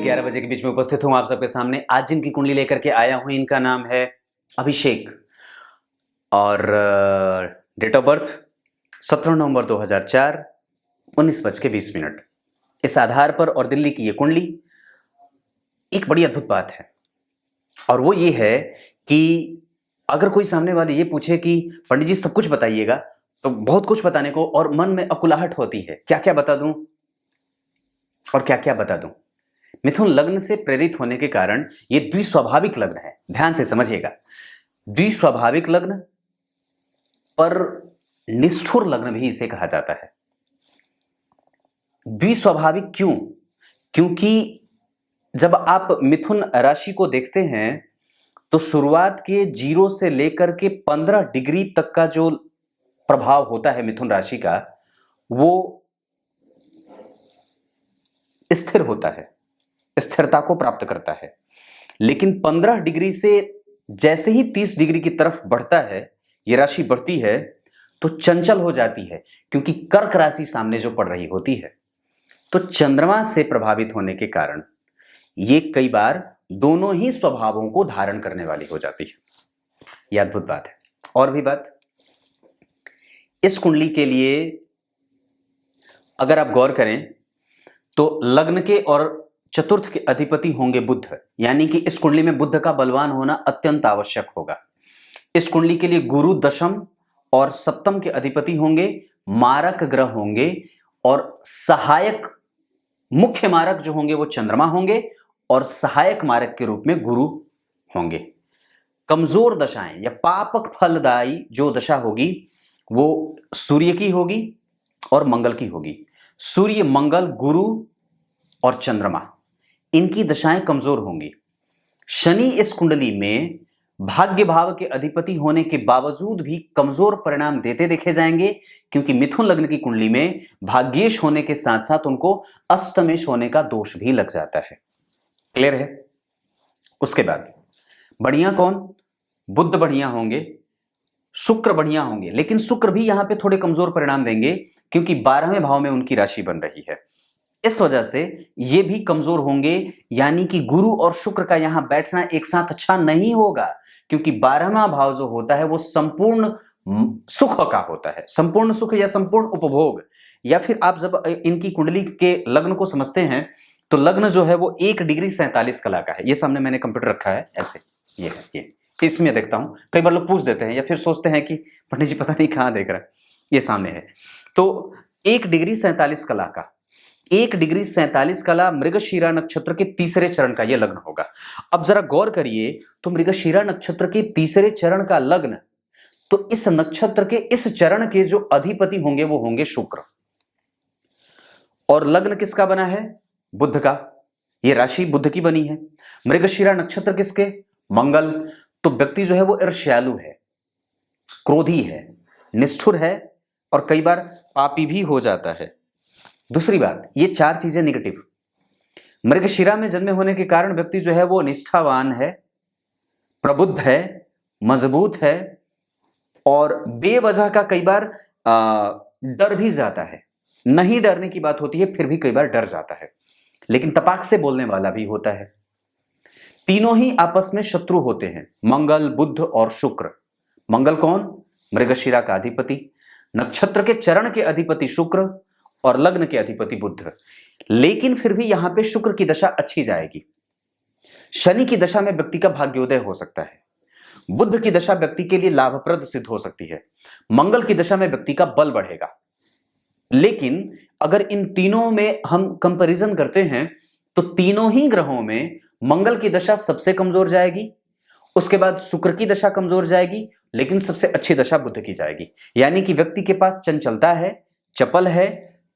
11 बजे के बीच में उपस्थित हूं आप सबके सामने। आज जिनकी कुंडली लेकर के आया हूं इनका नाम है अभिषेक और डेट ऑफ बर्थ 17 नवंबर 2004 19:20। इस आधार पर और दिल्ली की ये कुंडली एक बड़ी अद्भुत बात है और वो ये है कि अगर कोई सामने वाले ये पूछे कि पंडित जी सब कुछ बताइएगा, तो बहुत कुछ बताने को और मन में अकुलाहट होती है, क्या क्या बता दूं और क्या क्या बता दूं। मिथुन लग्न से प्रेरित होने के कारण ये द्विस्वाभाविक लग्न है, ध्यान से समझिएगा। द्विस्वाभाविक लग्न पर निष्ठुर लग्न भी इसे कहा जाता है। द्विस्वाभाविक क्यों? क्योंकि जब आप मिथुन राशि को देखते हैं तो शुरुआत के 0 से लेकर के 15 डिग्री तक का जो प्रभाव होता है मिथुन राशि का, वो स्थिर होता है, स्थिरता को प्राप्त करता है। लेकिन 15 डिग्री से जैसे ही 30 डिग्री की तरफ बढ़ता है, ये राशि बढ़ती है तो चंचल हो जाती है, क्योंकि कर्क राशि सामने जो पड़ रही होती है। तो चंद्रमा से प्रभावित होने के कारण ये कई बार दोनों ही स्वभावों को धारण करने वाली हो जाती है। यह अद्भुत बात है। और भी बात, इस कुंडली के लिए अगर आप गौर करें तो लग्न के और चतुर्थ के अधिपति होंगे बुध, यानी कि इस कुंडली में बुध का बलवान होना अत्यंत आवश्यक होगा। इस कुंडली के लिए गुरु दशम और सप्तम के अधिपति होंगे, मारक ग्रह होंगे और सहायक मुख्य मारक जो होंगे वो चंद्रमा होंगे और सहायक मारक के रूप में गुरु होंगे। कमजोर दशाएं या पापक फलदायी जो दशा होगी वो सूर्य की होगी और मंगल की होगी। सूर्य, मंगल, गुरु और चंद्रमा, इनकी दशाएं कमजोर होंगी। शनि इस कुंडली में भाग्य भाव के अधिपति होने के बावजूद भी कमजोर परिणाम देते देखे जाएंगे, क्योंकि मिथुन लग्न की कुंडली में भाग्येश होने के साथ साथ उनको अष्टमेश होने का दोष भी लग जाता है। क्लियर है? उसके बाद बढ़िया कौन? बुध बढ़िया होंगे, शुक्र बढ़िया होंगे, लेकिन शुक्र भी यहां पे थोड़े कमजोर परिणाम देंगे क्योंकि 12वें भाव में उनकी राशि बन रही है। इस वजह से ये भी कमजोर होंगे, यानी कि गुरु और शुक्र का यहां बैठना एक साथ अच्छा नहीं होगा, क्योंकि 12वां भाव जो होता है वो संपूर्ण सुख का होता है, संपूर्ण सुख या संपूर्ण उपभोग। या फिर आप जब इनकी कुंडली के लग्न को समझते हैं तो लग्न जो है वो 1 डिग्री 47 कला का है। ये सामने मैंने कंप्यूटर रखा है, ऐसे ये है, ये इसमें देखता हूं। कई बार लोग पूछ देते हैं या फिर सोचते हैं कि पंडित जी पता नहीं कहां देख रहा है, ये सामने है। तो 1 डिग्री 47 कला का, 1 डिग्री 47 कला मृगशीरा नक्षत्र के तीसरे चरण का यह लग्न होगा। अब जरा गौर करिए तो मृगशीरा नक्षत्र के तीसरे चरण का लग्न, तो इस नक्षत्र के इस चरण के जो अधिपति होंगे वो होंगे शुक्र, और लग्न किसका बना है? बुध का। यह राशि बुध की बनी है। मृगशीरा नक्षत्र किसके? मंगल। तो व्यक्ति जो है वो ईर्ष्यालु है, क्रोधी है, निष्ठुर है और कई बार पापी भी हो जाता है। दूसरी बात, ये 4 चीजें निगेटिव। मृगशिरा में जन्मे होने के कारण व्यक्ति जो है वो निष्ठावान है, प्रबुद्ध है, मजबूत है और बेवजह का कई बार डर भी जाता है। नहीं डरने की बात होती है फिर भी कई बार डर जाता है, लेकिन तपाक से बोलने वाला भी होता है। तीनों ही आपस में शत्रु होते हैं, मंगल, बुध और शुक्र। मंगल कौन? मृगशिरा का अधिपति, नक्षत्र के चरण के अधिपति शुक्र और लग्न के अधिपति बुध। लेकिन फिर भी यहां पे शुक्र की दशा अच्छी जाएगी। शनि की दशा में व्यक्ति का भाग्योदय हो सकता है। बुध की दशा व्यक्ति के लिए लाभप्रद सिद्ध हो सकती है। मंगल की दशा में व्यक्ति का बल बढ़ेगा। लेकिन अगर इन तीनों में हम कंपैरिजन करते हैं तो तीनों ही ग्रहों में मंगल की दशा सबसे कमजोर जाएगी, उसके बाद शुक्र की दशा कमजोर जाएगी, लेकिन सबसे अच्छी दशा बुध की जाएगी। यानी कि व्यक्ति के पास चंचलता है, चपल है,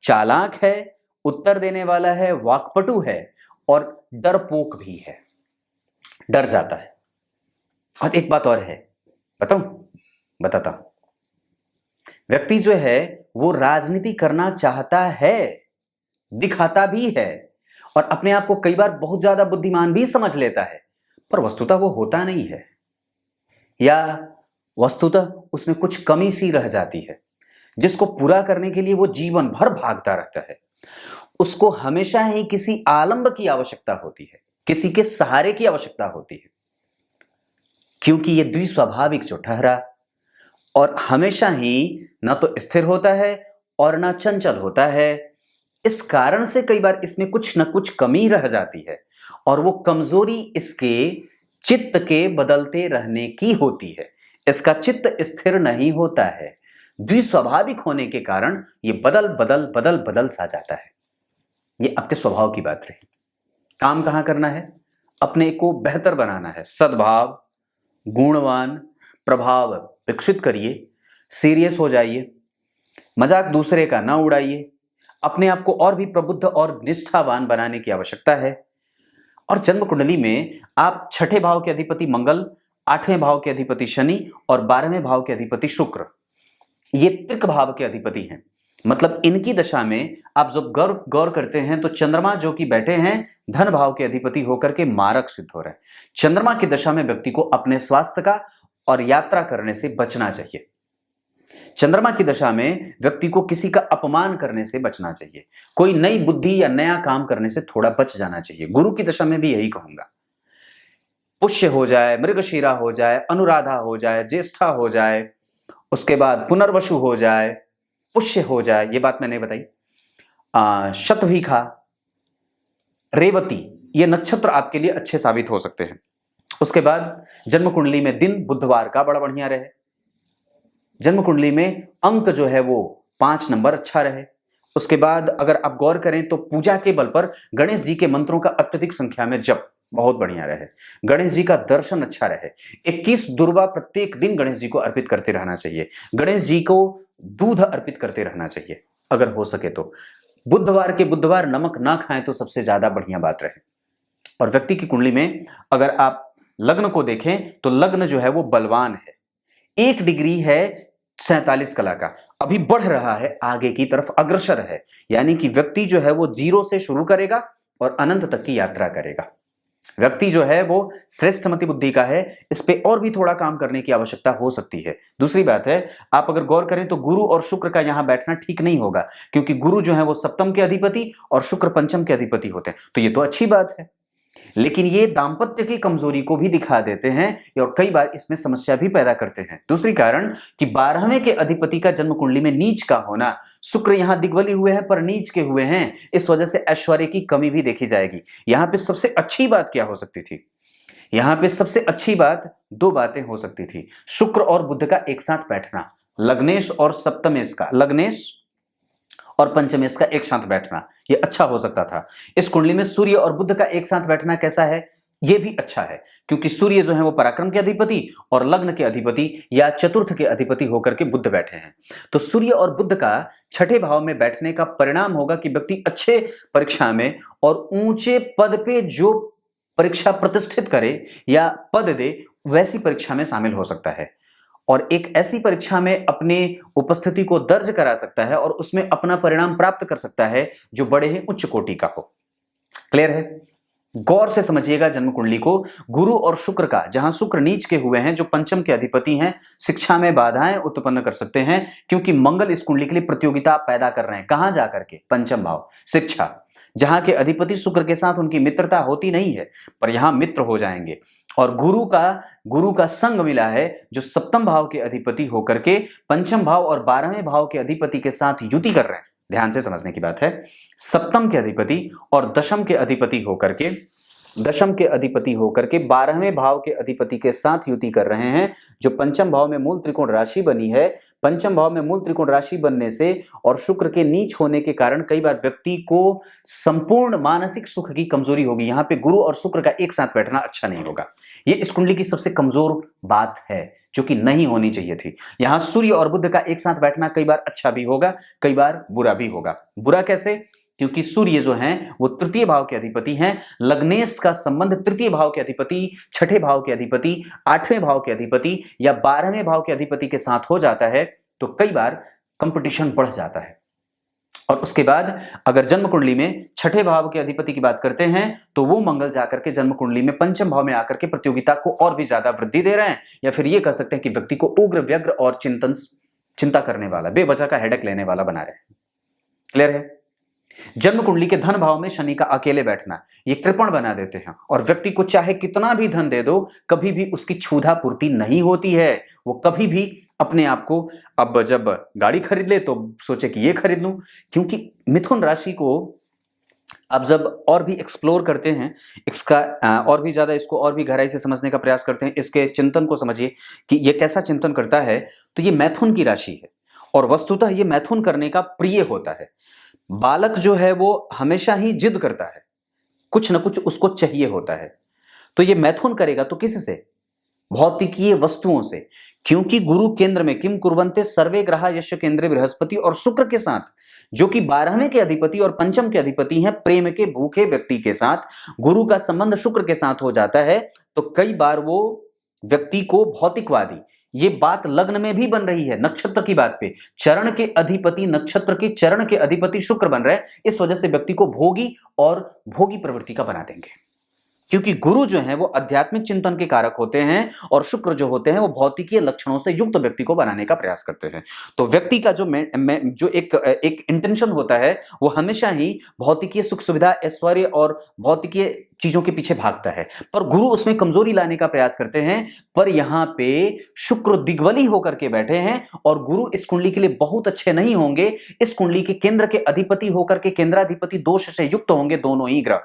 चालाक है, उत्तर देने वाला है, वाक्पटु है और डरपोक भी है, डर जाता है। और एक बात और है, बताता हूं। व्यक्ति जो है वो राजनीति करना चाहता है, दिखाता भी है और अपने आप को कई बार बहुत ज्यादा बुद्धिमान भी समझ लेता है, पर वस्तुतः वो होता नहीं है, या वस्तुतः उसमें कुछ कमी सी रह जाती है जिसको पूरा करने के लिए वो जीवन भर भागता रहता है। उसको हमेशा ही किसी आलंब की आवश्यकता होती है, किसी के सहारे की आवश्यकता होती है, क्योंकि ये द्विस्वाभाविक जो ठहरा और हमेशा ही ना तो स्थिर होता है और ना चंचल होता है। इस कारण से कई बार इसमें कुछ न कुछ कमी रह जाती है और वो कमजोरी इसके चित्त के बदलते रहने की होती है। इसका चित्त स्थिर नहीं होता है, द्विस्वाभाविक होने के कारण ये बदल बदल बदल बदल सा जाता है। ये आपके स्वभाव की बात रही। काम कहां करना है? अपने को बेहतर बनाना है, सद्भाव, गुणवान प्रभाव विकसित करिए, सीरियस हो जाइए, मजाक दूसरे का ना उड़ाइए, अपने आप को और भी प्रबुद्ध और निष्ठावान बनाने की आवश्यकता है। और जन्म कुंडली में आप छठे भाव के अधिपति मंगल, आठवें भाव के अधिपति शनि और 12वें भाव के अधिपति शुक्र, ये त्रिक भाव के अधिपति हैं। मतलब इनकी दशा में आप जब गौर करते हैं तो चंद्रमा जो कि बैठे हैं धन भाव के अधिपति होकर के मारक सिद्ध हो रहे हैं। चंद्रमा की दशा में व्यक्ति को अपने स्वास्थ्य का और यात्रा करने से बचना चाहिए। चंद्रमा की दशा में व्यक्ति को किसी का अपमान करने से बचना चाहिए, कोई नई बुद्धि या नया काम करने से थोड़ा बच जाना चाहिए। गुरु की दशा में भी यही कहूंगा। पुष्य हो जाए, मृगशीरा हो जाए, अनुराधा हो जाए, ज्येष्ठा हो जाए, उसके बाद पुनर्वसु हो जाए, पुष्य हो जाए, ये बात मैंने बताई, शतभिखा, रेवती, ये नक्षत्र आपके लिए अच्छे साबित हो सकते हैं। उसके बाद जन्म कुंडली में दिन बुधवार का बड़ा बढ़िया रहे, जन्म कुंडली में अंक जो है वो 5 नंबर अच्छा रहे। उसके बाद अगर आप गौर करें तो पूजा के बल पर गणेश जी के मंत्रों का अत्यधिक संख्या में जप बहुत बढ़िया रहे, गणेश जी का दर्शन अच्छा रहे, 21 दुर्वा प्रत्येक दिन गणेश जी को अर्पित करते रहना चाहिए, गणेश जी को दूध अर्पित करते रहना चाहिए अगर हो सके तो। बुधवार के बुधवार नमक ना खाएं तो सबसे ज्यादा बढ़िया बात रहे। और व्यक्ति की कुंडली में अगर आप लग्न को देखें तो लग्न जो है वो बलवान है, 1 डिग्री है 47 कला का, अभी बढ़ रहा है, आगे की तरफ अग्रसर है, यानी कि व्यक्ति जो है वो 0 से शुरू करेगा और अनंत तक की यात्रा करेगा। व्यक्ति जो है वो श्रेष्ठ मति बुद्धि का है, इस पे और भी थोड़ा काम करने की आवश्यकता हो सकती है। दूसरी बात है, आप अगर गौर करें तो गुरु और शुक्र का यहां बैठना ठीक नहीं होगा, क्योंकि गुरु जो है वो सप्तम के अधिपति और शुक्र पंचम के अधिपति होते हैं। तो ये तो अच्छी बात है, लेकिन ये दाम्पत्य की कमजोरी को भी दिखा देते हैं और कई बार इसमें समस्या भी पैदा करते हैं। दूसरी कारण कि 12वें के अधिपति का जन्म कुंडली में नीच का होना, शुक्र यहां दिग्बली हुए हैं पर नीच के हुए हैं, इस वजह से ऐश्वर्य की कमी भी देखी जाएगी। यहां पे सबसे अच्छी बात क्या हो सकती थी? यहां पे सबसे अच्छी बात 2 बातें हो सकती थी, शुक्र और बुध का एक साथ बैठना, लग्नेश और सप्तमेश का, लग्नेश और पंचमेश का एक साथ बैठना, ये अच्छा हो सकता था। इस कुंडली में सूर्य और बुध का एक साथ बैठना कैसा है? ये भी अच्छा है, क्योंकि सूर्य जो है वो पराक्रम के अधिपति और लग्न के अधिपति या चतुर्थ के अधिपति होकर के बुध बैठे हैं। तो सूर्य और बुध का छठे भाव में बैठने का परिणाम होगा कि व्यक्ति अच्छे परीक्षा में और ऊंचे पद पे जो परीक्षा प्रतिष्ठित करे या पद दे, वैसी परीक्षा में शामिल हो सकता है और एक ऐसी परीक्षा में अपनी उपस्थिति को दर्ज करा सकता है और उसमें अपना परिणाम प्राप्त कर सकता है जो बड़े ही उच्च कोटि का हो। क्लियर है? गौर से समझिएगा जन्म कुंडली को। गुरु और शुक्र का, जहां शुक्र नीच के हुए हैं जो पंचम के अधिपति हैं, शिक्षा में बाधाएं उत्पन्न कर सकते हैं, क्योंकि मंगल इस कुंडली के लिए प्रतियोगिता पैदा कर रहे हैं। कहां जाकर के? पंचम भाव, शिक्षा, जहां के अधिपति शुक्र के साथ उनकी मित्रता होती नहीं है, पर यहां मित्र हो जाएंगे। और गुरु का संग मिला है जो सप्तम भाव के अधिपति होकर के पंचम भाव और 12वें भाव के अधिपति के साथ युति कर रहे हैं। ध्यान से समझने की बात है, सप्तम के अधिपति और दशम के अधिपति होकर के 12वें भाव के अधिपति के साथ युति कर रहे हैं, जो पंचम भाव में मूल त्रिकोण राशि बनी है। पंचम भाव में मूल त्रिकोण राशि बनने से और शुक्र के नीच होने के कारण कई बार व्यक्ति को संपूर्ण मानसिक सुख की कमजोरी होगी। यहां पे गुरु और शुक्र का एक साथ बैठना अच्छा नहीं होगा। ये इस कुंडली की सबसे कमजोर बात है जो कि नहीं होनी चाहिए थी। यहां सूर्य और बुध का एक साथ बैठना कई बार अच्छा भी होगा, कई बार बुरा भी होगा। बुरा कैसे? क्योंकि सूर्य जो हैं वो तृतीय भाव के अधिपति हैं, लग्नेश का संबंध तृतीय भाव के अधिपति, छठे भाव के अधिपति, 8वें भाव के अधिपति या 12वें भाव के अधिपति के साथ हो जाता है तो कई बार कंपटीशन बढ़ जाता है। और उसके बाद अगर जन्म कुंडली में छठे भाव के अधिपति की बात करते हैं तो वो मंगल जाकर के जन्म कुंडली में पंचम भाव में आकर के प्रतियोगिता को और भी ज्यादा वृद्धि दे रहे हैं, या फिर ये कह सकते हैं कि व्यक्ति को उग्र व्यग्र और चिंता करने वाला, बेवजह का हेडेक लेने वाला बना रहे हैं। क्लियर है? जन्म कुंडली के धन भाव में शनि का अकेले बैठना ये कृपण बना देते हैं और व्यक्ति को चाहे कितना भी धन दे दो, कभी भी उसकी क्षुधा पूर्ति नहीं होती है। वो कभी भी अपने आप को, अब जब गाड़ी खरीद ले तो सोचे कि ये खरीद लूं, क्योंकि मिथुन राशि को अब जब और भी एक्सप्लोर करते हैं, इसका और भी ज्यादा इसको और भी गहराई से समझने का प्रयास करते हैं, इसके चिंतन को समझिए कि ये कैसा चिंतन करता है। तो ये मैथुन की राशि है और वस्तुतः ये मैथुन करने का प्रिय होता है। बालक जो है वो हमेशा ही जिद करता है, कुछ ना कुछ उसको चाहिए होता है। तो ये मैथुन करेगा तो किससे? भौतिकीय वस्तुओं से, क्योंकि गुरु केंद्र में किम कुर्वन्ते सर्वे ग्रहा यश केंद्रे बृहस्पति और शुक्र के साथ, जो कि 12वें के अधिपति और पंचम के अधिपति हैं, प्रेम के भूखे व्यक्ति के साथ गुरु का संबंध शुक्र के साथ हो जाता है। तो कई बार वो व्यक्ति को भौतिकवादी, ये बात लग्न में भी बन रही है, नक्षत्र की बात पे, चरण के अधिपति, नक्षत्र के चरण के अधिपति शुक्र बन रहे हैं, इस वजह से व्यक्ति को भोगी और भोगी प्रवृत्ति का बना देंगे। क्योंकि गुरु जो है वो आध्यात्मिक चिंतन के कारक होते हैं और शुक्र जो होते हैं वो भौतिकीय लक्षणों से युक्त व्यक्ति को बनाने का प्रयास करते हैं। तो व्यक्ति का जो एक इंटेंशन होता है वो हमेशा ही भौतिकीय सुख सुविधा, ऐश्वर्य और भौतिकीय चीजों के पीछे भागता है, पर गुरु उसमें कमजोरी लाने का प्रयास करते हैं। पर यहाँ पे शुक्र दिग्बली होकर के बैठे हैं और गुरु इस कुंडली के लिए बहुत अच्छे नहीं होंगे। इस कुंडली के केंद्र के अधिपति होकर के केंद्राधिपति दोष से युक्त होंगे दोनों ही ग्रह,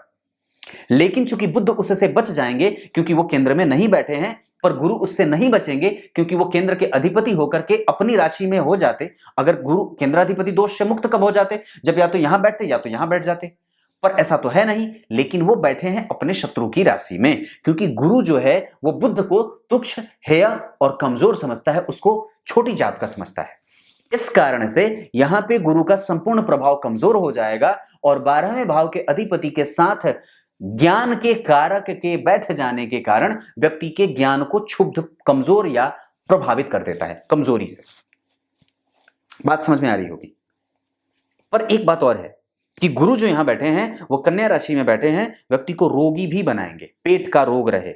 लेकिन चूंकि बुध उससे बच जाएंगे क्योंकि वो केंद्र में नहीं बैठे हैं, पर गुरु उससे नहीं बचेंगे क्योंकि वो केंद्र के अधिपति होकर के अपनी राशि में हो जाते। अगर गुरु केंद्राधिपति दोष से मुक्त कब हो जाते? जब या तो यहां बैठते या तो यहां बैठ जाते, पर ऐसा तो है नहीं। लेकिन वो बैठे हैं अपने शत्रु की राशि में, क्योंकि गुरु जो है वो बुध को तुच्छ, हेय और कमजोर समझता है, उसको छोटी जात का समझता है। इस कारण से यहां पे गुरु का संपूर्ण प्रभाव कमजोर हो जाएगा और 12वें भाव के अधिपति के साथ ज्ञान के कारक के बैठ जाने के कारण व्यक्ति के ज्ञान को क्षुब्ध, कमजोर या प्रभावित कर देता है कमजोरी से। बात समझ में आ रही होगी। पर एक बात और है कि गुरु जो यहां बैठे हैं वो कन्या राशि में बैठे हैं, व्यक्ति को रोगी भी बनाएंगे, पेट का रोग रहे,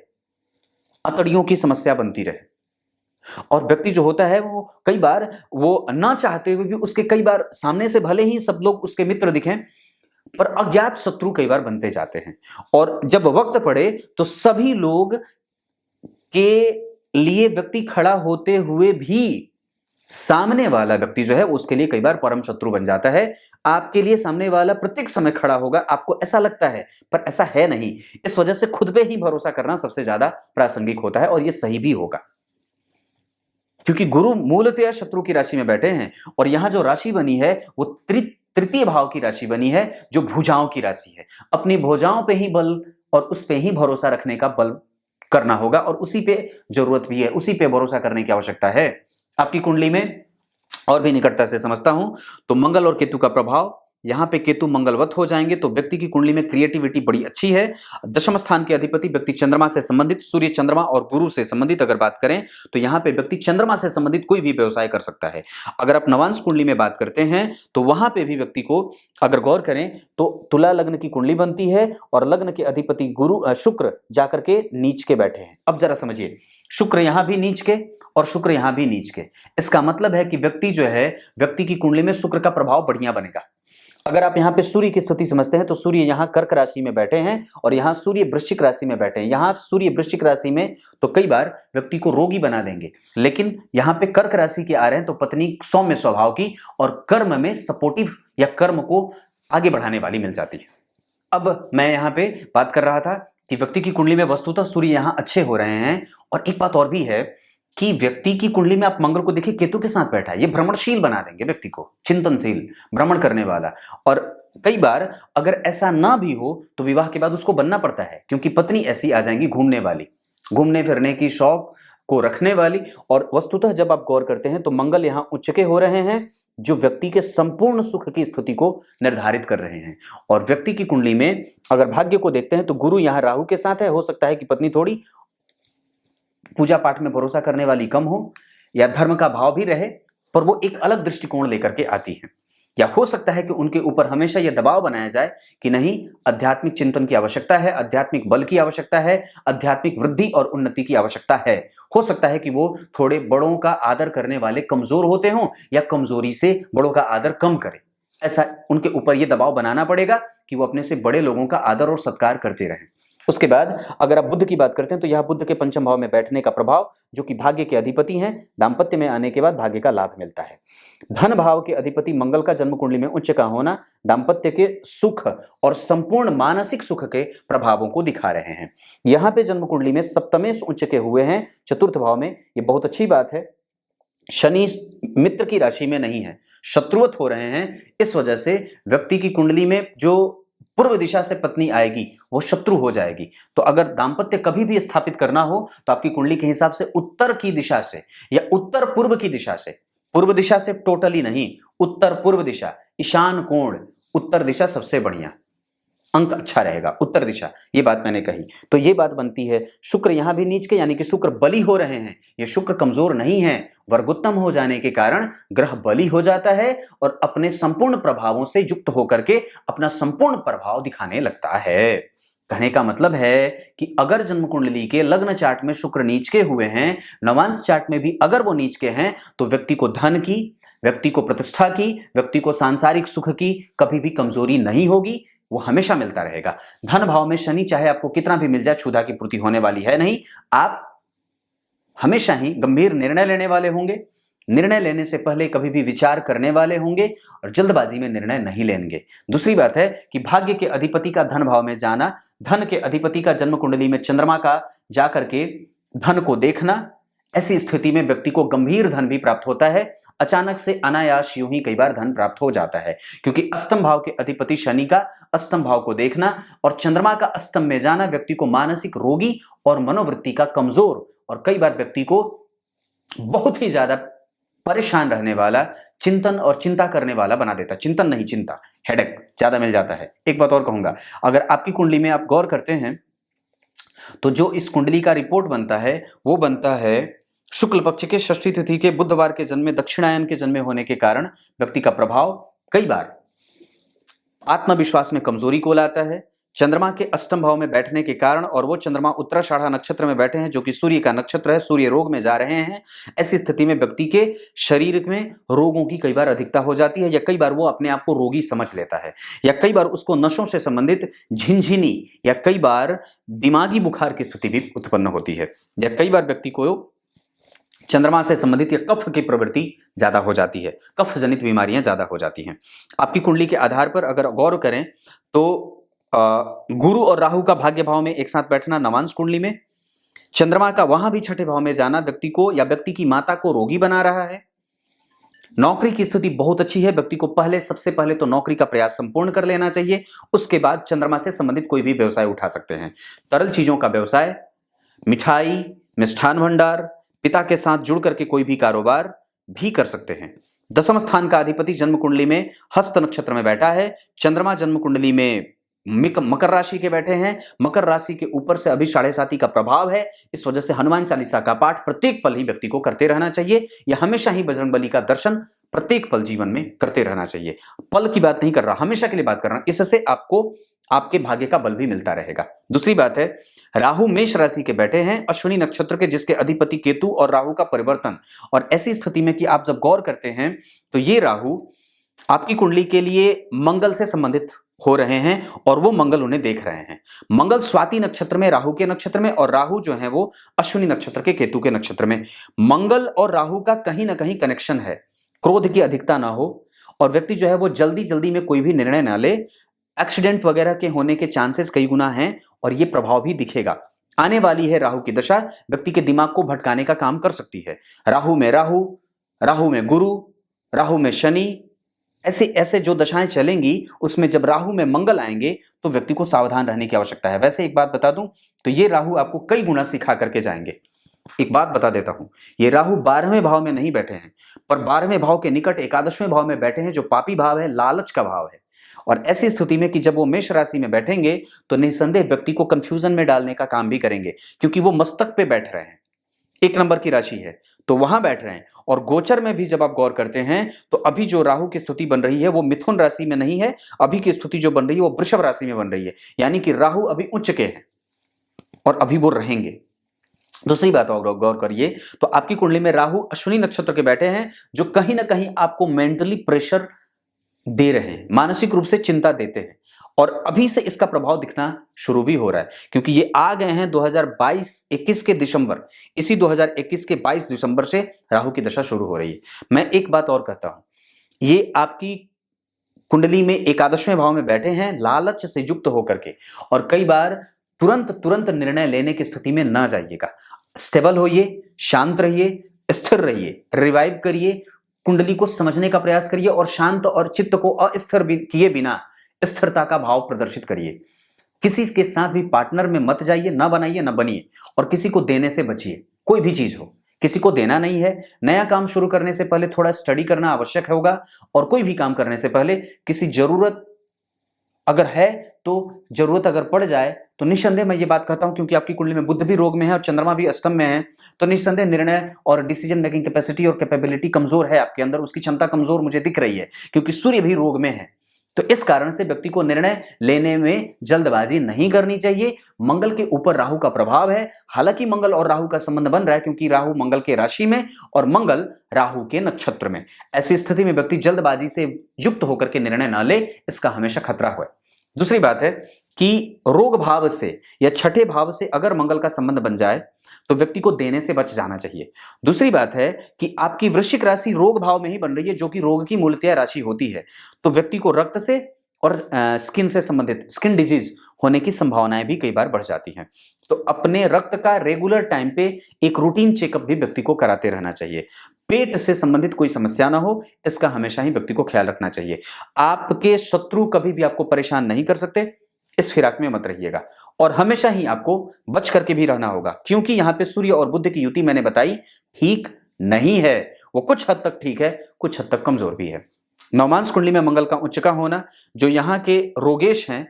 अतड़ियों की समस्या बनती रहे। और व्यक्ति जो होता है वो कई बार वो ना चाहते हुए भी उसके कई बार सामने से भले ही सब लोग उसके मित्र दिखें, पर अज्ञात शत्रु कई बार बनते जाते हैं। और जब वक्त पड़े तो सभी लोग के लिए व्यक्ति खड़ा होते हुए भी सामने वाला व्यक्ति जो है उसके लिए कई बार परम शत्रु बन जाता है। आपके लिए सामने वाला प्रत्येक समय खड़ा होगा, आपको ऐसा लगता है, पर ऐसा है नहीं। इस वजह से खुद पे ही भरोसा करना सबसे ज्यादा प्रासंगिक होता है और यह सही भी होगा, क्योंकि गुरु मूलतः शत्रु की राशि में बैठे हैं और यहां जो राशि बनी है वो तृतीय भाव की राशि बनी है, जो भुजाओं की राशि है। अपनी भुजाओं पे ही बल और उस पे ही भरोसा रखने का बल करना होगा और उसी पे जरूरत भी है, उसी पे भरोसा करने की आवश्यकता है। आपकी कुंडली में और भी निकटता से समझता हूं तो मंगल और केतु का प्रभाव, यहां पे केतु मंगलवत हो जाएंगे तो व्यक्ति की कुंडली में क्रिएटिविटी बड़ी अच्छी है। दशम स्थान के अधिपति व्यक्ति चंद्रमा से संबंधित, सूर्य, चंद्रमा और गुरु से संबंधित अगर बात करें तो यहां पे व्यक्ति चंद्रमा से संबंधित कोई भी व्यवसाय कर सकता है। अगर आप नवांश कुंडली में बात करते हैं तो वहां पे भी व्यक्ति को अगर गौर करें तो तुला लग्न की कुंडली बनती है और लग्न के अधिपति गुरु शुक्र जाकर के नीच के बैठे हैं। अब जरा समझिए, शुक्र यहां भी नीच के और शुक्र यहां भी नीच के, इसका मतलब है कि व्यक्ति जो है, व्यक्ति की कुंडली में शुक्र का प्रभाव बढ़िया बनेगा। अगर आप यहाँ पे सूर्य की स्थिति समझते हैं तो सूर्य यहाँ कर्क राशि में बैठे हैं और यहाँ सूर्य वृश्चिक राशि में बैठे हैं। यहाँ सूर्य वृश्चिक राशि में तो कई बार व्यक्ति को रोगी बना देंगे, लेकिन यहाँ पे कर्क राशि के आ रहे हैं तो पत्नी सौम्य स्वभाव की और कर्म में सपोर्टिव या कर्म को आगे बढ़ाने वाली मिल जाती है। अब मैं यहाँ पे बात कर रहा था कि व्यक्ति की कुंडली में वस्तुतः सूर्य यहाँ अच्छे हो रहे हैं और एक बात और भी है कि व्यक्ति की कुंडली में आप मंगल को देखिए केतु के साथ बैठा है, ये भ्रमणशील बना देंगे व्यक्ति को, चिंतनशील, भ्रमण करने वाला। और कई बार अगर ऐसा ना भी हो तो विवाह के बाद उसको बनना पड़ता है, क्योंकि पत्नी ऐसी आ जाएंगी घूमने वाली, घूमने फिरने की शौक को रखने वाली। और वस्तुतः जब आप गौर करते हैं तो मंगल यहाँ उच्च के हो रहे हैं, जो व्यक्ति के संपूर्ण सुख की स्थिति को निर्धारित कर रहे हैं। और व्यक्ति की कुंडली में अगर भाग्य को देखते हैं तो गुरु यहाँ राहु के साथ है। हो सकता है कि पत्नी थोड़ी पूजा पाठ में भरोसा करने वाली कम हो या धर्म का भाव भी रहे, पर वो एक अलग दृष्टिकोण लेकर के आती है। या हो सकता है कि उनके ऊपर हमेशा यह दबाव बनाया जाए कि नहीं, आध्यात्मिक चिंतन की आवश्यकता है, आध्यात्मिक बल की आवश्यकता है, आध्यात्मिक वृद्धि और उन्नति की आवश्यकता है। हो सकता है कि वो थोड़े बड़ों का आदर करने वाले कमजोर होते हों या कमजोरी से बड़ों का आदर कम करें। ऐसा उनके ऊपर ये दबाव बनाना पड़ेगा कि वो अपने से बड़े लोगों का आदर और सत्कार करते रहें। उसके बाद अगर आप बुध की बात करते हैं तो यह बुध के पंचम भाव में बैठने का प्रभाव, जो कि भाग्य के अधिपति हैं, दाम्पत्य में आने के बाद भाग्य का लाभ मिलता है। धन भाव के अधिपति मंगल का जन्म कुंडली में उच्च का होना दाम्पत्य के सुख और संपूर्ण मानसिक सुख के प्रभावों को दिखा रहे हैं। यहां पे जन्म कुंडली में सप्तमेश उच्च के हुए हैं चतुर्थ भाव में, ये बहुत अच्छी बात है। शनि मित्र की राशि में नहीं है, शत्रुवत हो रहे हैं, इस वजह से व्यक्ति की कुंडली में जो पूर्व दिशा से पत्नी आएगी वो शत्रु हो जाएगी। तो अगर दाम्पत्य कभी भी स्थापित करना हो तो आपकी कुंडली के हिसाब से उत्तर की दिशा से या उत्तर पूर्व की दिशा से, पूर्व दिशा से टोटली नहीं, उत्तर पूर्व दिशा, ईशान कोण, उत्तर दिशा सबसे बढ़िया, अंक अच्छा रहेगा उत्तर दिशा, ये बात मैंने कही। तो ये बात बनती है। शुक्र यहां भी नीच के, यानी कि शुक्र बली हो रहे हैं, ये शुक्र कमजोर नहीं है, वर्गोत्तम हो जाने के कारण ग्रह बली हो जाता है और अपने संपूर्ण प्रभावों से युक्त होकर के अपना संपूर्ण प्रभाव दिखाने लगता है। कहने का मतलब है कि अगर जन्म कुंडली के लग्न चार्ट में शुक्र नीच के हुए हैं, नवांश चार्ट में भी अगर वो नीच के हैं, तो व्यक्ति को धन की, व्यक्ति को प्रतिष्ठा की, व्यक्ति को सांसारिक सुख की कभी भी कमजोरी नहीं होगी, वो हमेशा मिलता रहेगा। धन भाव में शनि चाहे आपको कितना भी मिल जाए, क्षुधा की पूर्ति होने वाली है नहीं। आप हमेशा ही गंभीर निर्णय लेने वाले होंगे, निर्णय लेने से पहले कभी भी विचार करने वाले होंगे और जल्दबाजी में निर्णय नहीं लेंगे। दूसरी बात है कि भाग्य के अधिपति का धन भाव में जाना, धन के अधिपति का जन्म कुंडली में चंद्रमा का जाकर के धन को देखना, ऐसी स्थिति में व्यक्ति को गंभीर धन भी प्राप्त होता है। अचानक से अनायास यूं ही कई बार धन प्राप्त हो जाता है, क्योंकि अष्टम भाव के अधिपति शनि का अष्टम भाव को देखना और चंद्रमा का अष्टम में जाना व्यक्ति को मानसिक रोगी और मनोवृत्ति का कमजोर और कई बार व्यक्ति को बहुत ही ज्यादा परेशान रहने वाला, चिंतन और चिंता करने वाला बना देता। चिंतन नहीं, चिंता, हेडेक ज्यादा मिल जाता है। एक बात और कहूंगा, अगर आपकी कुंडली में आप गौर करते हैं तो जो इस कुंडली का रिपोर्ट बनता है वो बनता है शुक्ल पक्ष के षष्ठी तिथि के बुधवार के जन्मे, दक्षिणायन के जन्मे होने के कारण व्यक्ति का प्रभाव कई बार आत्मविश्वास में कमजोरी को लाता है। चंद्रमा के अष्टम भाव में बैठने के कारण, और वो चंद्रमा उत्तराषाढ़ा नक्षत्र में बैठे हैं जो कि सूर्य का नक्षत्र है, सूर्य रोग में जा रहे हैं। ऐसी स्थिति में व्यक्ति के शरीर में रोगों की कई बार अधिकता हो जाती है, या कई बार वो अपने आप को रोगी समझ लेता है, या कई बार उसको नशों से संबंधित झिनझिनी या कई बार दिमागी बुखार की स्थिति भी उत्पन्न होती है, या कई बार व्यक्ति को चंद्रमा से संबंधित या कफ की प्रवृत्ति ज्यादा हो जाती है, कफ जनित बीमारियां ज्यादा हो जाती हैं। आपकी कुंडली के आधार पर अगर गौर करें तो गुरु और राहु का भाग्य भाव में एक साथ बैठना नवांश कुंडली में, चंद्रमा का वहां भी छठे भाव में जाना व्यक्ति को या व्यक्ति की माता को रोगी बना रहा है। नौकरी की स्थिति बहुत अच्छी है, व्यक्ति को सबसे पहले तो नौकरी का प्रयास संपूर्ण कर लेना चाहिए, उसके बाद चंद्रमा से संबंधित कोई भी व्यवसाय उठा सकते हैं। तरल चीजों का व्यवसाय, मिठाई, मिष्ठान भंडार, पिता के साथ जुड़ करके कोई भी कारोबार भी कर सकते हैं। दसम स्थान का अधिपति जन्म कुंडली में हस्त नक्षत्र में बैठा है, चंद्रमा जन्म कुंडली में मकर राशि के बैठे हैं, मकर राशि के ऊपर से अभी 7.5 का प्रभाव है, इस वजह से हनुमान चालीसा का पाठ प्रत्येक पल ही व्यक्ति को करते रहना चाहिए, या हमेशा ही बजरंगबली का दर्शन प्रत्येक पल जीवन में करते रहना चाहिए। पल की बात नहीं कर रहा, हमेशा के लिए बात कर रहा हूं, इससे आपको आपके भाग्य का बल भी मिलता रहेगा। दूसरी बात है, राहु मेष राशि के बैठे हैं, अश्विनी नक्षत्र के, जिसके अधिपति केतु और राहु का परिवर्तन, और ऐसी स्थिति में कि आप जब गौर करते हैं तो ये राहु आपकी कुंडली के लिए मंगल से संबंधित हो रहे हैं और वो मंगल उन्हें देख रहे हैं। मंगल स्वाति नक्षत्र में, राहु के नक्षत्र में, और राहु जो है वो अश्विनी नक्षत्र के केतु के नक्षत्र में। मंगल और राहु का कहीं ना कहीं कनेक्शन है, क्रोध की अधिकता ना हो और व्यक्ति जो है वो जल्दी जल्दी में कोई भी निर्णय ना ले, एक्सीडेंट वगैरह के होने के चांसेस कई गुना हैं और ये प्रभाव भी दिखेगा। आने वाली है राहु की दशा, व्यक्ति के दिमाग को भटकाने का काम कर सकती है। राहु में राहु, राहु में गुरु, राहु में शनि, ऐसे ऐसे जो दशाएं चलेंगी उसमें जब राहु में मंगल आएंगे तो व्यक्ति को सावधान रहने की आवश्यकता है। वैसे एक बात बता दूं तो ये राहु आपको कई गुना सिखा करके जाएंगे। एक बात बता देता हूं, ये राहु 12वें भाव में नहीं बैठे हैं, पर 12वें भाव के निकट 11वें भाव में बैठे हैं, जो पापी भाव है, लालच का भाव है। और ऐसी स्थिति में कि जब वो मेष राशि में बैठेंगे तो निसंदेह व्यक्ति को कंफ्यूजन में डालने का काम भी करेंगे, क्योंकि वो मस्तक पे बैठ रहे हैं, 1 नंबर की राशि है तो वहां बैठ रहे हैं। और गोचर में भी जब आप गौर करते हैं तो अभी जो राहु की स्थिति बन रही है वो मिथुन राशि में नहीं है, अभी की स्थिति जो बन रही है वो वृषभ राशि में बन रही है, यानी कि राहु अभी उच्च के हैं और अभी वो रहेंगे। दूसरी बात और गौर करिए तो आपकी कुंडली में राहु अश्विनी नक्षत्र के बैठे हैं, जो कहीं ना कहीं आपको मेंटली प्रेशर दे रहे हैं, मानसिक रूप से चिंता देते हैं। और अभी से इसका प्रभाव दिखना शुरू भी हो रहा है, क्योंकि ये आ गए हैं 2022-21 के दिसंबर, इसी 2021 के 22 दिसंबर से राहु की दशा शुरू हो रही है। मैं एक बात और कहता हूं, ये आपकी कुंडली में एकादशवें भाव में बैठे हैं लालच से युक्त होकर के, और कई बार तुरंत तुरंत निर्णय लेने की स्थिति में ना जाइएगा। स्टेबल होइए, शांत रहिए, स्थिर रहिए, रिवाइव करिए, कुंडली को समझने का प्रयास करिए और शांत और चित्त को अस्थिर किए बिना स्थिरता का भाव प्रदर्शित करिए। किसी के साथ भी पार्टनर में मत जाइए, ना बनाइए ना बनिए, और किसी को देने से बचिए। कोई भी चीज हो, किसी को देना नहीं है। नया काम शुरू करने से पहले थोड़ा स्टडी करना आवश्यक होगा, और कोई भी काम करने से पहले किसी जरूरत अगर है तो जरूरत अगर पड़ जाए तो निस्संदेह मैं ये बात कहता हूं, क्योंकि आपकी कुंडली में बुध भी रोग में है और चंद्रमा भी अष्टम में है, तो निस्संदेह निर्णय और डिसीजन मेकिंग कैपेसिटी और कैपेबिलिटी कमजोर है आपके अंदर, उसकी क्षमता कमजोर मुझे दिख रही है, क्योंकि सूर्य भी रोग में है। तो इस कारण से व्यक्ति को निर्णय लेने में जल्दबाजी नहीं करनी चाहिए। मंगल के ऊपर राहु का प्रभाव है, हालांकि मंगल और राहु का संबंध बन रहा है, क्योंकि राहु मंगल के राशि में और मंगल राहु के नक्षत्र में। ऐसी स्थिति में व्यक्ति जल्दबाजी से युक्त होकर के निर्णय ना ले, इसका हमेशा खतरा हुआ है। दूसरी बात है कि रोग भाव से या छठे भाव से अगर मंगल का संबंध बन जाए तो व्यक्ति को देने से बच जाना चाहिए। दूसरी बात है कि आपकी वृश्चिक राशि रोग भाव में ही बन रही है, जो कि रोग की मूलतया राशि होती है, तो व्यक्ति को रक्त से और स्किन से संबंधित स्किन डिजीज होने की संभावनाएं भी कई बार बढ़ जाती हैं। तो अपने रक्त का रेगुलर टाइम पे एक रूटीन चेकअप भी व्यक्ति को कराते रहना चाहिए। पेट से संबंधित कोई समस्या ना हो, इसका हमेशा ही व्यक्ति को ख्याल रखना चाहिए। आपके शत्रु कभी भी आपको परेशान नहीं कर सकते, इस फिराक में मत रहिएगा, और हमेशा ही आपको बच करके भी रहना होगा, क्योंकि यहां पे सूर्य और बुध की युति मैंने बताई ठीक नहीं है। वो कुछ हद तक ठीक है, कुछ हद तक कमजोर भी है। नवमांश कुंडली में मंगल का उच्च का होना, जो यहाँ के रोगेश हैं,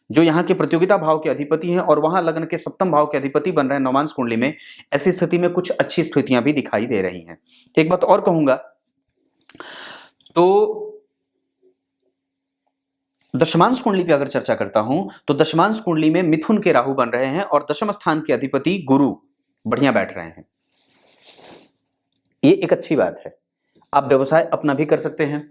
जो यहाँ के प्रतियोगिता भाव के अधिपति हैं, और वहां लग्न के सप्तम भाव के अधिपति बन रहे हैं नवमांश कुंडली में, ऐसी स्थिति में कुछ अच्छी स्थितियां भी दिखाई दे रही हैं। एक बात और कहूंगा, तो दशमांश कुंडली पे अगर चर्चा करता हूं तो दशमांश कुंडली में मिथुन के राहु बन रहे हैं और दशम स्थान के अधिपति गुरु बढ़िया बैठ रहे हैं। ये एक अच्छी बात है, आप व्यवसाय अपना भी कर सकते हैं।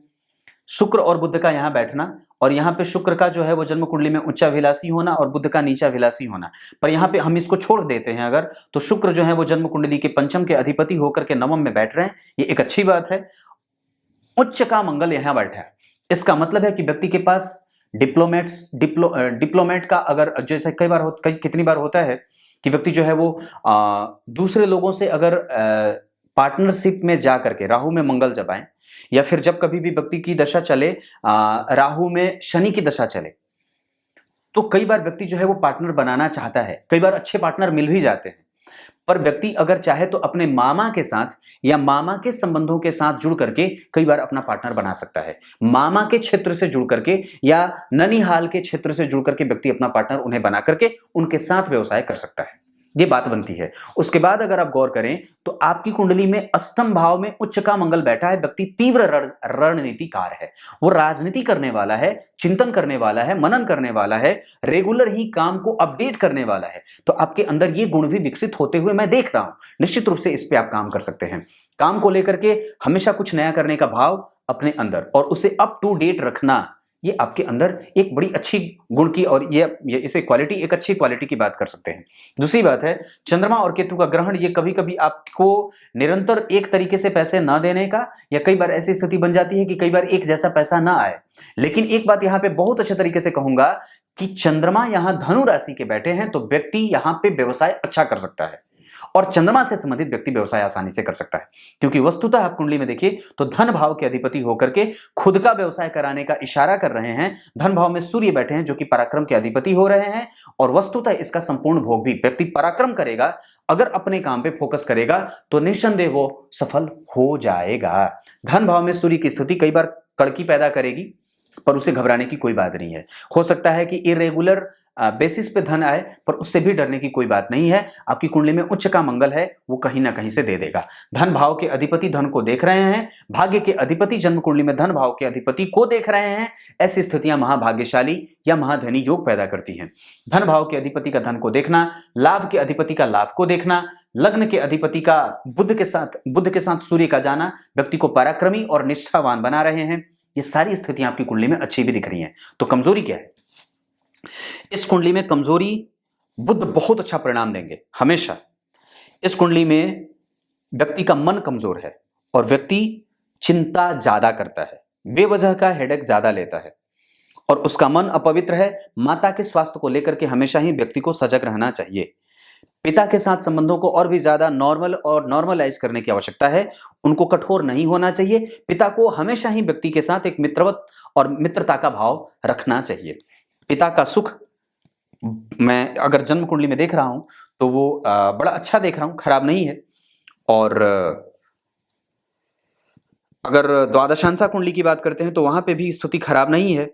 शुक्र और बुध का यहां बैठना, और यहां पे शुक्र का जो है वो जन्म कुंडली में उच्चाभिलाषी होना और बुध का नीचाभिलाषी होना, पर यहां पे हम इसको छोड़ देते हैं अगर, तो शुक्र जो है वो जन्म कुंडली के पंचम के अधिपति होकर के नवम में बैठ रहे हैं, ये एक अच्छी बात है। उच्च का मंगल यहां बैठा है, इसका मतलब है कि व्यक्ति के पास डिप्लोमेट का, अगर जैसे कई बार कितनी बार होता है कि व्यक्ति जो है वो दूसरे लोगों से अगर पार्टनरशिप में जा करके, राहु में मंगल जब आए, या फिर जब कभी भी व्यक्ति की दशा चले, राहु में शनि की दशा चले, तो कई बार व्यक्ति जो है वो पार्टनर बनाना चाहता है, कई बार अच्छे पार्टनर मिल भी जाते हैं, पर व्यक्ति अगर चाहे तो अपने मामा के साथ या मामा के संबंधों के साथ जुड़ करके कई बार अपना पार्टनर बना सकता है। मामा के क्षेत्र से जुड़ करके या ननिहाल के क्षेत्र से जुड़ करके व्यक्ति अपना पार्टनर उन्हें बना करके उनके साथ व्यवसाय कर सकता है, ये बात बनती है। उसके बाद अगर आप गौर करें तो आपकी कुंडली में अष्टम भाव में उच्च का मंगल बैठा है। व्यक्ति तीव्र रणनीतिकार है, वो राजनीति करने वाला है, चिंतन करने वाला है, मनन करने वाला है, रेगुलर ही काम को अपडेट करने वाला है। तो आपके अंदर ये गुण भी विकसित होते हुए मैं देख रहा हूं। निश्चित रूप से इस पे आप काम कर सकते हैं। काम को लेकर के हमेशा कुछ नया करने का भाव अपने अंदर और उसे अप टू डेट रखना, ये आपके अंदर एक बड़ी अच्छी गुण की, और ये इसे क्वालिटी, एक अच्छी क्वालिटी की बात कर सकते हैं। दूसरी बात है चंद्रमा और केतु का ग्रहण, ये कभी कभी आपको निरंतर एक तरीके से पैसे ना देने का, या कई बार ऐसी स्थिति बन जाती है कि कई बार एक जैसा पैसा ना आए। लेकिन एक बात यहां पे बहुत अच्छे तरीके से कहूंगा कि चंद्रमा यहां धनु राशि के बैठे हैं, तो व्यक्ति यहां पे व्यवसाय अच्छा कर सकता है, और चंद्रमा से संबंधित व्यक्ति व्यवसाय आसानी से कर सकता है, क्योंकि वस्तुतः आप कुंडली में देखिए तो धन भाव के अधिपति होकर के खुद का व्यवसाय कराने का इशारा कर रहे हैं। धन भाव में सूर्य बैठे हैं जो कि पराक्रम के अधिपति हो रहे हैं, और वस्तुतः इसका संपूर्ण भोग भी व्यक्ति पराक्रम करेगा, अगर अपने काम पे फोकस करेगा तो निस्संदेह वो सफल हो जाएगा। धन भाव में सूर्य की स्थिति कई बार कड़की पैदा करेगी, पर उसे घबराने की कोई बात नहीं है। हो सकता है कि इरेगुलर बेसिस पे धन आए, पर उससे भी डरने की कोई बात नहीं है। आपकी कुंडली में उच्च का मंगल है, वो कहीं ना कहीं से दे देगा। धन भाव के अधिपति धन को देख रहे हैं, भाग्य के अधिपति जन्म कुंडली में धन भाव के अधिपति को देख रहे हैं। ऐसी स्थितियां महाभाग्यशाली या महाधनी योग पैदा करती हैं। धन भाव के अधिपति का धन को देखना, लाभ के अधिपति का लाभ को देखना, लग्न के अधिपति का बुध के साथ सूर्य का जाना व्यक्ति को पराक्रमी और निष्ठावान बना रहे हैं। ये सारी स्थितियां आपकी कुंडली में अच्छी भी दिख रही हैं। तो कमजोरी क्या है? इस कुंडली में कमजोरी, बुध बहुत अच्छा परिणाम देंगे हमेशा। इस कुंडली में व्यक्ति का मन कमजोर है और व्यक्ति चिंता ज्यादा करता है, बेवजह का हेडेक ज्यादा लेता है और उसका मन अपवित्र है। माता के स्वास्थ्य को लेकर के हमेशा ही व्यक्ति को सजग रहना चाहिए। पिता के साथ संबंधों को और भी ज्यादा नॉर्मल और नॉर्मलाइज करने की आवश्यकता है। उनको कठोर नहीं होना चाहिए। पिता को हमेशा ही व्यक्ति के साथ एक मित्रवत और मित्रता का भाव रखना चाहिए। पिता का सुख मैं अगर जन्म कुंडली में देख रहा हूं तो वो बड़ा अच्छा देख रहा हूं, खराब नहीं है। और अगर द्वादशांशा कुंडली की बात करते हैं तो वहां पे भी स्थिति खराब नहीं है।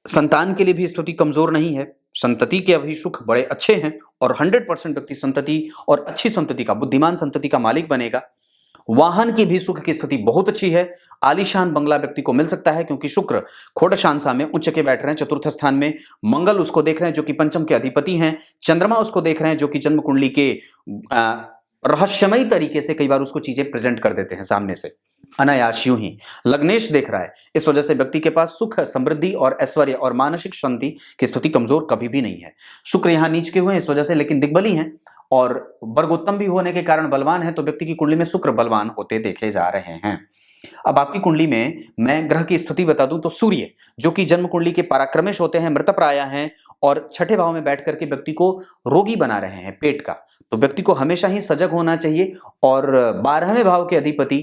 संतान के लिए भी स्थिति कमजोर नहीं है। संतति के अभी सुख बड़े अच्छे हैं और 100% व्यक्ति संतति और अच्छी संतति का, बुद्धिमान संतति का मालिक बनेगा। वाहन की भी सुख की स्थिति बहुत अच्छी है। आलीशान बंगला व्यक्ति को मिल सकता है क्योंकि शुक्र खोडशांशा में उच्च के बैठ रहे हैं, चतुर्थ स्थान में। मंगल उसको देख रहे हैं जो कि पंचम के अधिपति हैं। चंद्रमा उसको देख रहे हैं जो कि जन्म कुंडली के रहस्यमयी तरीके से कई बार उसको चीजें प्रेजेंट कर देते हैं सामने से अनायास यूं ही। लग्नेश देख रहा है, इस वजह से व्यक्ति के पास सुख, समृद्धि और ऐश्वर्य और मानसिक शांति की स्थिति कमजोर कभी भी नहीं है। शुक्र यहां नीच के हुए हैं इस वजह से, लेकिन दिग्बली हैं और वर्गोत्तम भी होने के कारण बलवान है, तो व्यक्ति की कुंडली में शुक्र बलवान होते देखे जा रहे हैं। अब आपकी कुंडली में मैं ग्रह की स्थिति बता दूं तो सूर्य जो कि जन्म कुंडली के पराक्रमेश होते हैं, मृतप्राय हैं और छठे भाव में बैठ करके व्यक्ति को रोगी बना रहे हैं पेट का, तो व्यक्ति को हमेशा ही सजग होना चाहिए। और 12वें भाव के अधिपति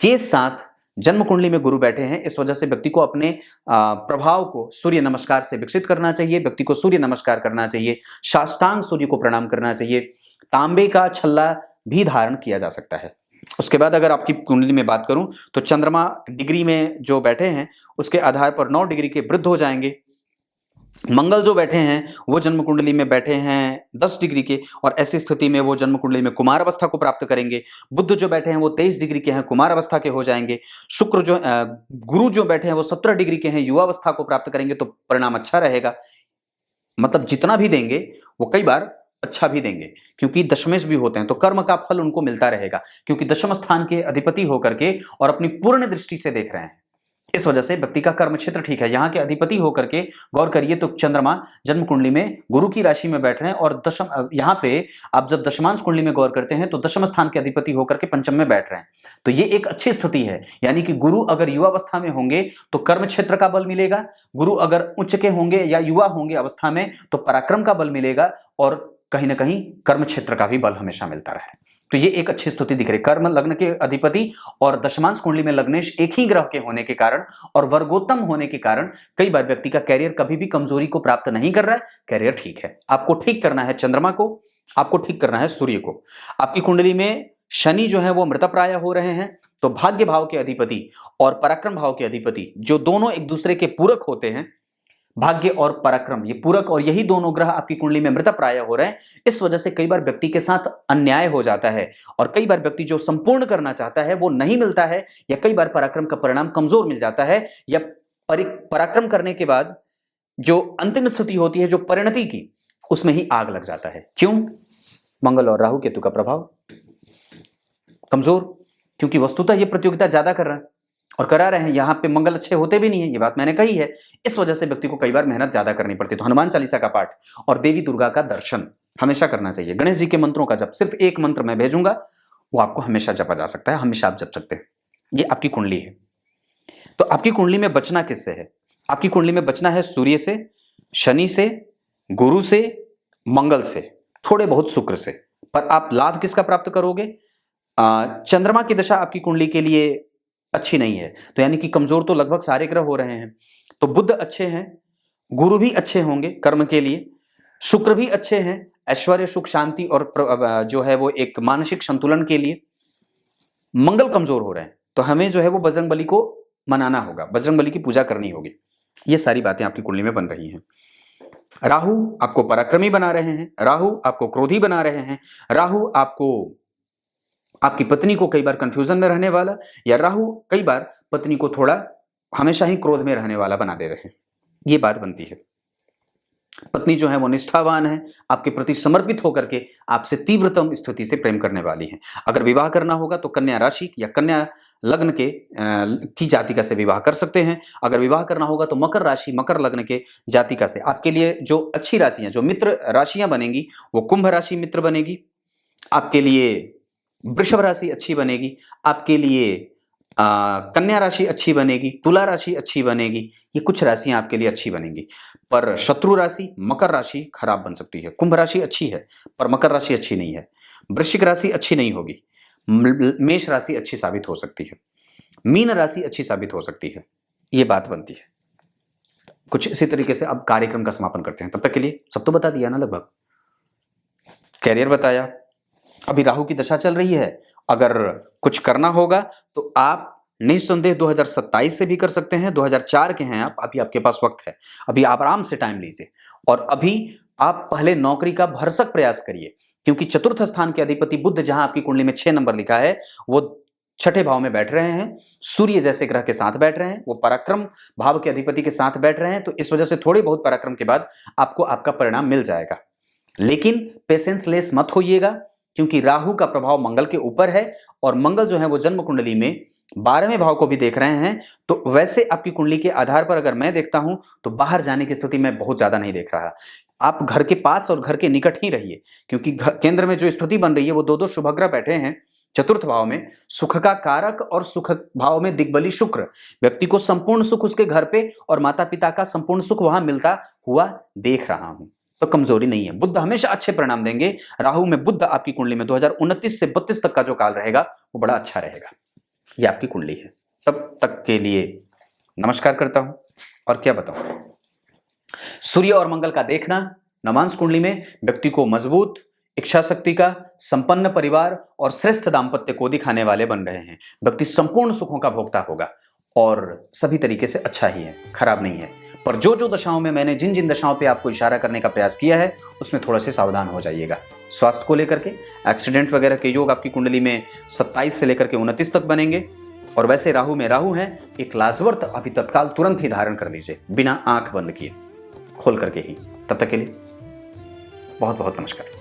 के साथ जन्म कुंडली में गुरु बैठे हैं, इस वजह से व्यक्ति को अपने प्रभाव को सूर्य नमस्कार से विकसित करना चाहिए। व्यक्ति को सूर्य नमस्कार करना चाहिए, साष्टांग सूर्य को प्रणाम करना चाहिए। तांबे का छल्ला भी धारण किया जा सकता है। उसके बाद अगर आपकी कुंडली में बात करूं तो चंद्रमा डिग्री में जो बैठे हैं उसके आधार पर 9 डिग्री के वृद्ध हो जाएंगे। मंगल जो बैठे हैं वो जन्म कुंडली में बैठे हैं 10 डिग्री के और ऐसी स्थिति में वो जन्म कुंडली में कुमार अवस्था को प्राप्त करेंगे। बुध जो बैठे हैं वो 23 डिग्री के हैं, कुमार अवस्था के हो जाएंगे। शुक्र जो गुरु जो बैठे हैं वो 17 डिग्री के हैं, युवा अवस्था को प्राप्त करेंगे, तो परिणाम अच्छा रहेगा। मतलब जितना भी देंगे वो कई बार अच्छा भी देंगे क्योंकि दशमेश भी होते हैं, तो कर्म का फल उनको मिलता रहेगा क्योंकि दशम स्थान के अधिपति होकर के और अपनी पूर्ण दृष्टि से देख रहे हैं, इस वजह से व्यक्ति का कर्म क्षेत्र ठीक है। यहाँ के अधिपति होकर के गौर करिए तो चंद्रमा जन्म कुंडली में गुरु की राशि में बैठ रहे हैं और दशम, यहाँ पे आप जब दशमांश कुंडली में गौर करते हैं तो दशम स्थान के अधिपति होकर के पंचम में बैठ रहे हैं, तो ये एक अच्छी स्थिति है। यानी कि गुरु अगर युवा अवस्था में होंगे तो कर्म क्षेत्र का बल मिलेगा, गुरु अगर उच्च के होंगे या युवा होंगे अवस्था में तो पराक्रम का बल मिलेगा और कहीं ना कहीं कर्म क्षेत्र का भी बल हमेशा मिलता रहे। तो ये एक अच्छी स्थिति दिख रही। कर्म लग्न के अधिपति और दशमांश कुंडली में लग्नेश एक ही ग्रह के होने के कारण और वर्गोत्तम होने के कारण कई बार व्यक्ति का कैरियर कभी भी कमजोरी को प्राप्त नहीं कर रहा है, कैरियर ठीक है। आपको ठीक करना है चंद्रमा को, आपको ठीक करना है सूर्य को। आपकी कुंडली में शनि जो है वो मृतप्राय हो रहे हैं, तो भाग्य भाव के अधिपति और पराक्रम भाव के अधिपति जो दोनों एक दूसरे के पूरक होते हैं, भाग्य और पराक्रम ये पूरक, और यही दोनों ग्रह आपकी कुंडली में मृतप्राय हो रहे हैं। इस वजह से कई बार व्यक्ति के साथ अन्याय हो जाता है और कई बार व्यक्ति जो संपूर्ण करना चाहता है वो नहीं मिलता है, या कई बार पराक्रम का परिणाम कमजोर मिल जाता है, या पराक्रम करने के बाद जो अंतिम स्थिति होती है जो परिणति की, उसमें ही आग लग जाता है। क्यों? मंगल और राहु केतु का प्रभाव कमजोर, क्योंकि वस्तुतः ये प्रतियोगिता ज्यादा कर रहा है और करा रहे हैं। यहाँ पे मंगल अच्छे होते भी नहीं है, ये बात मैंने कही है। इस वजह से व्यक्ति को कई बार मेहनत ज्यादा करनी पड़ती है। तो हनुमान चालीसा का पाठ और देवी दुर्गा का दर्शन हमेशा करना चाहिए। गणेश जी के मंत्रों का जप, सिर्फ एक मंत्र मैं भेजूंगा वो आपको हमेशा जपा जा सकता है, हमेशा आप जप सकते हैं। ये आपकी कुंडली है। तो आपकी कुंडली में बचना किससे है? आपकी कुंडली में बचना है सूर्य से, शनि से, गुरु से, मंगल से, थोड़े बहुत शुक्र से। पर आप लाभ किसका प्राप्त करोगे? चंद्रमा की दशा आपकी कुंडली के लिए अच्छी नहीं है, तो यानी कि कमजोर तो लगभग सारे ग्रह हो रहे हैं। तो बुध अच्छे हैं, गुरु भी अच्छे होंगे कर्म के लिए, शुक्र भी अच्छे हैं ऐश्वर्य, सुख, शांति और जो है वो एक मानसिक संतुलन के लिए। मंगल कमजोर हो रहे हैं, तो हमें जो है वो बजरंग बली को मनाना होगा, बजरंग बली की पूजा करनी होगी। ये सारी बातें आपकी कुंडली में बन रही हैं। राहु आपको पराक्रमी बना रहे हैं, राहु आपको क्रोधी बना रहे हैं, राहु आपको आपकी पत्नी को कई बार कंफ्यूजन में रहने वाला, या राहु कई बार पत्नी को थोड़ा हमेशा ही क्रोध में रहने वाला बना दे रहे हैं। ये बात बनती है। पत्नी जो है वो निष्ठावान है, आपके प्रति समर्पित होकर के आपसे तीव्रतम स्थिति से प्रेम करने वाली है। अगर विवाह करना होगा तो कन्या राशि या कन्या लग्न की जातिका से विवाह कर सकते हैं। अगर विवाह करना होगा तो मकर राशि मकर लग्न के जातिका से। आपके लिए जो अच्छी राशियां, जो मित्र राशियां बनेंगी वो कुंभ राशि मित्र बनेगी, आपके लिए वृषभ राशि अच्छी बनेगी, आपके लिए कन्या राशि अच्छी बनेगी, तुला राशि अच्छी बनेगी। ये कुछ राशियां आपके लिए अच्छी बनेंगी। पर शत्रु राशि मकर राशि खराब बन सकती है। कुंभ राशि अच्छी है पर मकर राशि अच्छी नहीं है। वृश्चिक राशि अच्छी नहीं होगी। मेष राशि अच्छी साबित हो सकती है। मीन राशि अच्छी साबित हो सकती है। ये बात बनती है। कुछ इसी तरीके से अब कार्यक्रम का समापन करते हैं। तब तक के लिए सब तो बता दिया ना लगभग। कैरियर बताया, अभी राहु की दशा चल रही है। अगर कुछ करना होगा तो आप निस्संदेह 2027 से भी कर सकते हैं। 2004 के हैं आप, अभी आपके पास वक्त है। अभी आप आराम से टाइम लीजिए और अभी आप पहले नौकरी का भरसक प्रयास करिए, क्योंकि चतुर्थ स्थान के अधिपति बुध जहां आपकी कुंडली में 6 नंबर लिखा है वो छठे भाव में बैठ रहे हैं, सूर्य जैसे ग्रह के साथ बैठ रहे हैं, वो पराक्रम भाव के अधिपति के साथ बैठ रहे हैं। तो इस वजह से थोड़े बहुत पराक्रम के बाद आपको आपका परिणाम मिल जाएगा। लेकिन पेशेंस लेस मत होइएगा, क्योंकि राहु का प्रभाव मंगल के ऊपर है और मंगल जो है वो जन्म कुंडली में 12वें भाव को भी देख रहे हैं। तो वैसे आपकी कुंडली के आधार पर अगर मैं देखता हूं तो बाहर जाने की स्थिति मैं बहुत ज्यादा नहीं देख रहा। आप घर के पास और घर के निकट ही रहिए, क्योंकि केंद्र में जो स्थिति बन रही है वो दो शुभग्रह बैठे हैं चतुर्थ भाव में, सुख का कारक और सुख भाव में दिग्बली शुक्र। व्यक्ति को संपूर्ण सुख उसके घर पे और माता पिता का संपूर्ण सुख वहां मिलता हुआ देख रहा हूं। तो कमजोरी नहीं है। बुध हमेशा अच्छे परिणाम देंगे। राहु में बुध आपकी कुंडली में 2029 से 32 तक का जो काल रहेगा वो बड़ा अच्छा रहेगा। ये आपकी कुंडली है। तब तक के लिए नमस्कार करता हूं और क्या बताऊं। सूर्य और मंगल का देखना नवांश कुंडली में व्यक्ति को मजबूत, इच्छा शक्ति का, संपन्न परिवार और श्रेष्ठ दाम्पत्य को दिखाने वाले बन रहे हैं। व्यक्ति संपूर्ण सुखों का भोक्ता होगा और सभी तरीके से अच्छा ही है, खराब नहीं है। पर जो जो दशाओं में मैंने जिन जिन दशाओं पे आपको इशारा करने का प्रयास किया है उसमें थोड़ा से सावधान हो जाइएगा। स्वास्थ्य को लेकर के एक्सीडेंट वगैरह के योग आपकी कुंडली में 27 से लेकर के 29 तक बनेंगे। और वैसे राहु में राहु है, एक लाजवर्त अभी तत्काल तुरंत ही धारण कर लीजिए, बिना आंख बंद किए, खोल करके ही। तब तक के लिए बहुत बहुत नमस्कार।